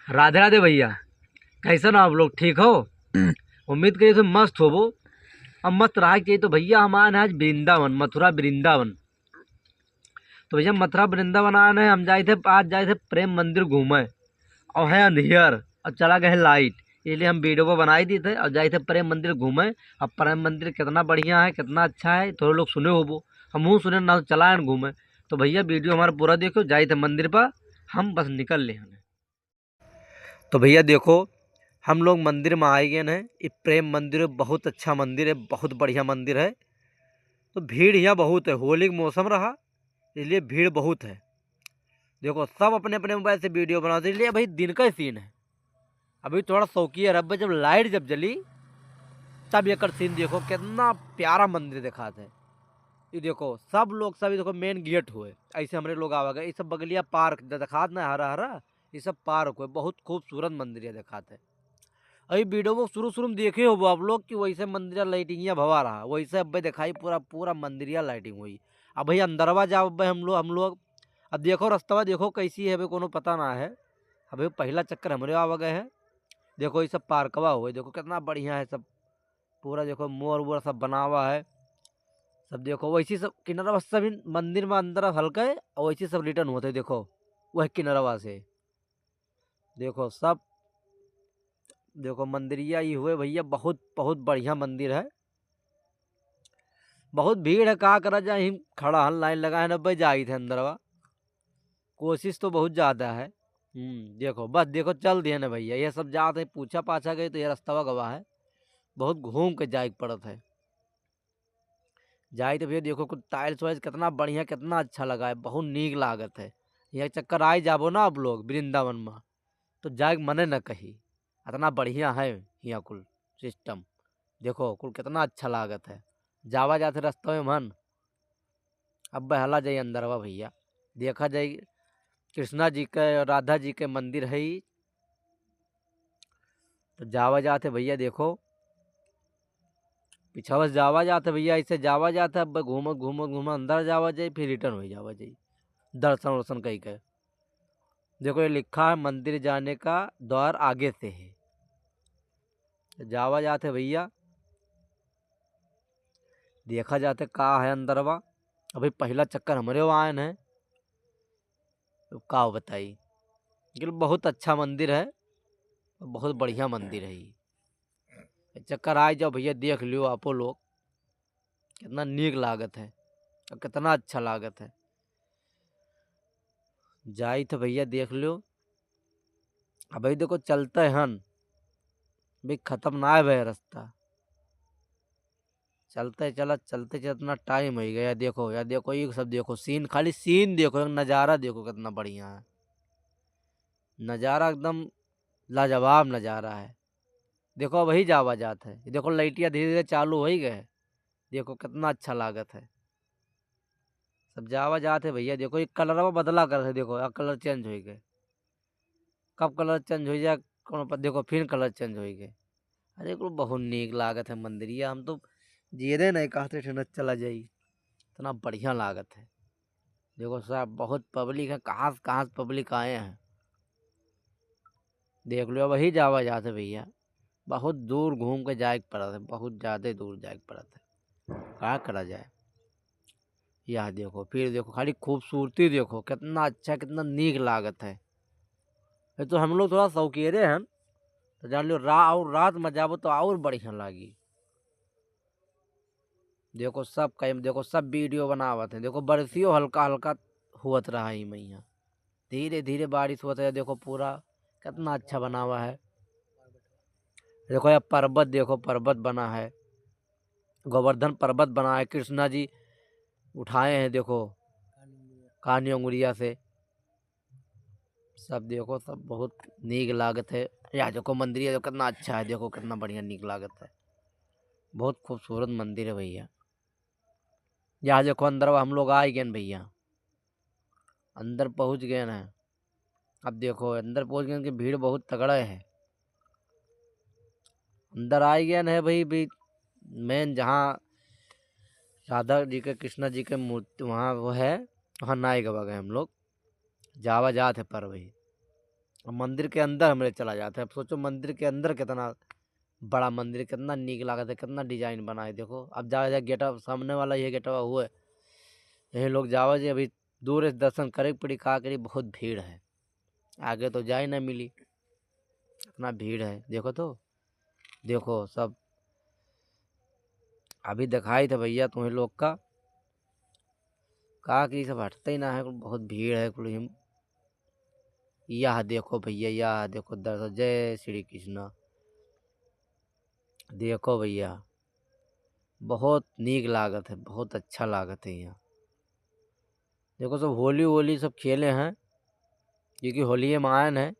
राधे राधे भैया। कैसे हो आप लोग, ठीक हो? उम्मीद करिए तो मस्त हो वो। अब मस्त रहा चाहिए तो भैया हम आए हैं आज वृंदावन, मथुरा वृंदावन। तो भैया मथुरा वृंदावन आए हैं, हम जाए थे आज जाए थे प्रेम मंदिर घूमे। और है अंधियर और चला गया है लाइट, इसलिए हम वीडियो को बनाई दी थे और जाए थे प्रेम मंदिर घूमे। अब प्रेम मंदिर कितना बढ़िया है, कितना अच्छा है, थोड़े लोग सुने हो वो, हम सुने ना, तो चला है घूमे। तो भैया वीडियो हमारा पूरा देखो, जाए थे मंदिर पर, हम बस निकल ले हमें। तो भैया देखो, हम लोग मंदिर में आए गए हैं। ये प्रेम मंदिर बहुत अच्छा मंदिर है, बहुत बढ़िया मंदिर है। तो भीड़ यहाँ बहुत है, होली का मौसम रहा इसलिए भीड़ बहुत है। देखो सब अपने अपने मोबाइल से वीडियो बनाते, इसलिए भाई दिन का ही सीन है। अभी थोड़ा शौकिया रब, जब लाइट जब जली तब ये सीन देखो, कितना प्यारा मंदिर दिखाते है। ये देखो सब लोग, सब देखो मेन गेट हुए, ऐसे हमारे लोग आवा गए। ये सब बगलिया पार्क दिखात ना, हरा हरा ये सब पार्क हुए, बहुत खूबसूरत मंदिर है दिखाते है। अभी वीडियो को शुरू शुरू में देखे हो वो आप लोग कि वैसे मंदिर लाइटिंग भवा रहा, वैसे अब दिखाई पूरा पूरा मंदिरिया लाइटिंग हुई। अब भाई अंदरवा जाओ भाई हम लोग अब देखो रास्ता देखो कैसी है, भाई कोनो पता ना है। अभी पहला चक्कर हमारे आवा गए हैं। देखो ये सब पार्कवा हुए, देखो कितना बढ़िया है सब, पूरा देखो मोर वोर सब बना हुआ है। सब देखो वैसी सब किनारा सब मंदिर में अंदर हल्का है, और वैसे सब रिटर्न होते देखो वह किनारवा से। देखो सब देखो मंदिरिया ही हुए भैया, बहुत बहुत बढ़िया मंदिर है। बहुत भीड़ है, कहा करा जाए, हम खड़ा हन लाइन लगाए 90 जाई थे अंदरवा। कोशिश तो बहुत ज्यादा है। देखो बस देखो चल दिए ना भैया, ये सब जाते पूछा पाछा गए तो ये रास्ता गवा है, बहुत घूम के जाए पड़त है। जाए तो भैया देखो कुछ टाइल्स वाइल्स कितना बढ़िया, कितना अच्छा लगा है, बहुत नीक लागत है। यहाँ चक्कर आए जाबो ना आप लोग वृंदावन में, तो जाए मने न कही, इतना बढ़िया है यहाँ कुल सिस्टम। देखो कुल कितना अच्छा लागत है, जावा जाते रास्ते में मन। अब बहला जाइए अंदरवा भैया, देखा जाए कृष्णा जी के और राधा जी के मंदिर है ही। तो जावा जाते भैया देखो, पीछा बस जावा जाते भैया, ऐसे जावा जाते, अब घूमो घूमो घूमो अंदर जावा जाए, फिर रिटर्न हो जावा जाए दर्शन वर्शन कहीं के। देखो ये लिखा है मंदिर जाने का द्वार आगे से है। तो जावा जाते भैया, देखा जाते कहाँ है अंदरवा। अभी पहला चक्कर हमारे वहाँ आए हैं, तो का बताई, लेकिन बहुत अच्छा मंदिर है, बहुत बढ़िया मंदिर है ये। चक्कर आए जाओ भैया, देख लियो आपो लोग, कितना नीक लागत है और कितना अच्छा लागत है। जाई तो भैया देख लो। अब भाई देखो चलते हन, भाई खत्म ना है भाई रास्ता, चलते चलते इतना टाइम हो गया। देखो यार, देखो ये सब देखो सीन, खाली सीन देखो, नज़ारा देखो कितना बढ़िया है, नज़ारा एकदम लाजवाब नज़ारा है। देखो वही जावा जात है, देखो लाइटिया धीरे धीरे चालू हो ही गए, देखो कितना अच्छा लागत है। सब जावा जात है भैया, देखो ये कलर बदला कर है, देखो अब कलर चेंज हो गए, कब कलर चेंज हो जाए कौन पता, देखो फिर कलर चेंज हो गए। अरे को बहुत नीक लागत है मंदिरिया, हम तो जीरे नहीं कहते थे न चला जाई, इतना बढ़िया लागत है। देखो साहब बहुत पब्लिक है, कहाँ से पब्लिक आए हैं, देख लो वही जावा जाते भैया। बहुत दूर घूम के जाए पड़ा था, बहुत ज़्यादा दूर जाए पड़ा था, क्या करा जाए। यह देखो फिर देखो, खाली खूबसूरती देखो कितना अच्छा, कितना नीक लागत है। ये तो हम लोग थोड़ा शौकीरे हैं, तो जान लो और रात में जाबो तो और बढ़िया लागी। देखो सब कहीं, देखो सब वीडियो बनावत है, देखो बरसियो हल्का हल्का हुआ रहा ही मैया, धीरे धीरे बारिश होता है। देखो पूरा कितना अच्छा बना हुआ है। देखो यह पर्वत, देखो पर्वत बना है, गोवर्धन पर्वत बना है, कृष्णा जी उठाए हैं देखो कानी उंगलिया से। सब देखो सब बहुत नीक लागत है। या देखो मंदिर है, कितना अच्छा है, देखो कितना बढ़िया नीक लागत है, बहुत खूबसूरत मंदिर है भैया। यहाँ देखो अंदर हम लोग आ गए भैया, अंदर पहुँच गए हैं। अब देखो अंदर पहुँच गए कि भीड़ बहुत तगड़ा है, अंदर आ गए हैं भाई। भी मेन जहाँ राधा जी के कृष्णा जी के मूर्ति वहाँ वो है, वहाँ नाई गवा गए हम लोग, जावा जात है पर वही। और मंदिर के अंदर हमरे चला जाते हैं। अब सोचो मंदिर के अंदर कितना बड़ा मंदिर, कितना नीक लागत है, कितना डिजाइन बना है। देखो अब जा गेटअप सामने वाला ये गेटअप हुआ है, यही लोग जावा जी अभी दूर से दर्शन करे पड़ी, का करी बहुत भीड़ है, आगे तो जा ही ना मिली, इतना भीड़ है। देखो तो देखो सब अभी दिखाई था भैया तुम्हें लोग का कि सब हटते ही ना है, बहुत भीड़ है कुल हिम। यह देखो भैया, यह देखो दर्शन, जय श्री कृष्ण। देखो भैया बहुत नीक लागत है, बहुत अच्छा लागत है यहाँ। देखो सब होली होली सब खेले हैं, क्योंकि होली में आयन है।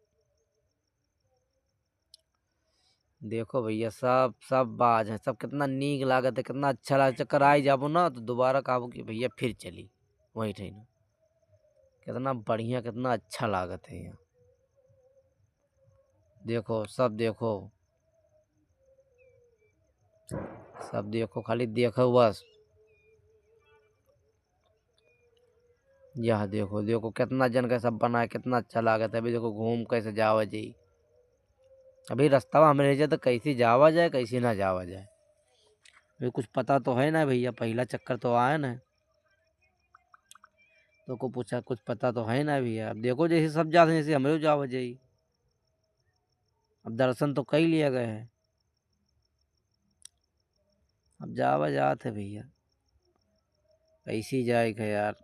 देखो भैया सब सब बाज है, सब कितना नीक लागत है, कितना अच्छा लागत। चक्कर आई जाबो ना तो दोबारा कहबो कि भैया फिर चली वही ठहना। कितना बढ़िया, कितना अच्छा लागत है यहाँ। देखो सब देखो, सब देखो, खाली देखो बस। यह देखो देखो कितना जन का सब बना है, कितना अच्छा लागत है। अभी देखो घूम कैसे जावा जी, अभी रास्ता हमें रह जाए तो कैसे जावा जाए, कैसे ना जावा जाए, अभी कुछ पता तो है ना भैया, पहला चक्कर तो आया ना, तो को पूछा कुछ पता तो है ना भैया। अब देखो जैसे सब जाते हैं जैसे हमें जावा जाई। अब दर्शन तो कई लिया गए हैं, अब जावा जाते भैया, कैसी जाएगा यार,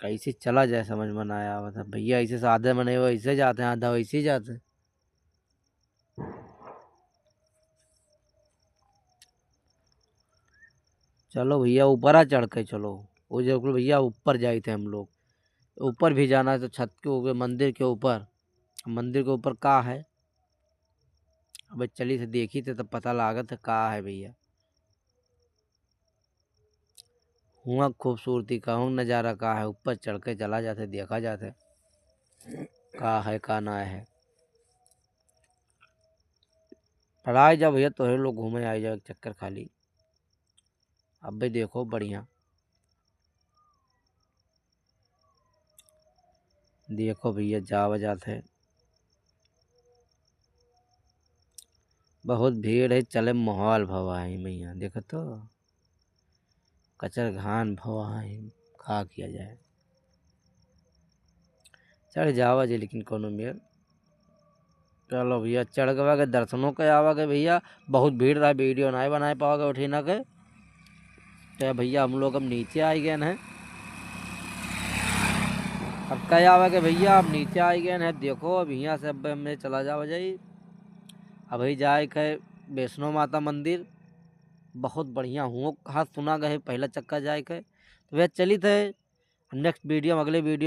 कैसे चला जाए समझ में ना आया। मतलब भैया ऐसे से आधे मने वैसे जाते हैं, आधा वैसे ही जाते हैं। चलो भैया ऊपर आ चढ़ के चलो, वो जो भैया ऊपर जाए थे हम लोग, ऊपर भी जाना है तो छत के ऊपर, मंदिर के ऊपर। मंदिर के ऊपर का है, अब चली से देखी थे तब पता लागत है का है भैया। हुआ खूबसूरती का हूँ नज़ारा का है, ऊपर चढ़ के चला जाते, देखा जाते का है का ना है। पर आए जा भैया तो लोग घूमे आए जाओ एक चक्कर खाली। अब भी देखो बढ़िया, देखो भैया जा बजाते, बहुत भीड़ है, चले माहौल भवा है भैया। देखो तो कचर घान भवा है, खा किया जाए, चढ़ जावा जी लेकिन कोनो मेर। चलो भैया चढ़ गवा के दर्शनों के आवागे भैया, बहुत भीड़ रहा, वीडियो नहीं बनाए पाओगे उठी ना के। तो भैया हम लोग अब नीचे आ गए हैं, अब क्या आवागे भैया, अब नीचे आ गए हैं। देखो अब यहाँ से अब हमें चला जावा जाई, अभी जाए के वैष्णो माता मंदिर, बहुत बढ़िया हुआ, हाथ सुना गए पहला चक्का जाए के। तो भैया चली थे नेक्स्ट वीडियो, अगले वीडियो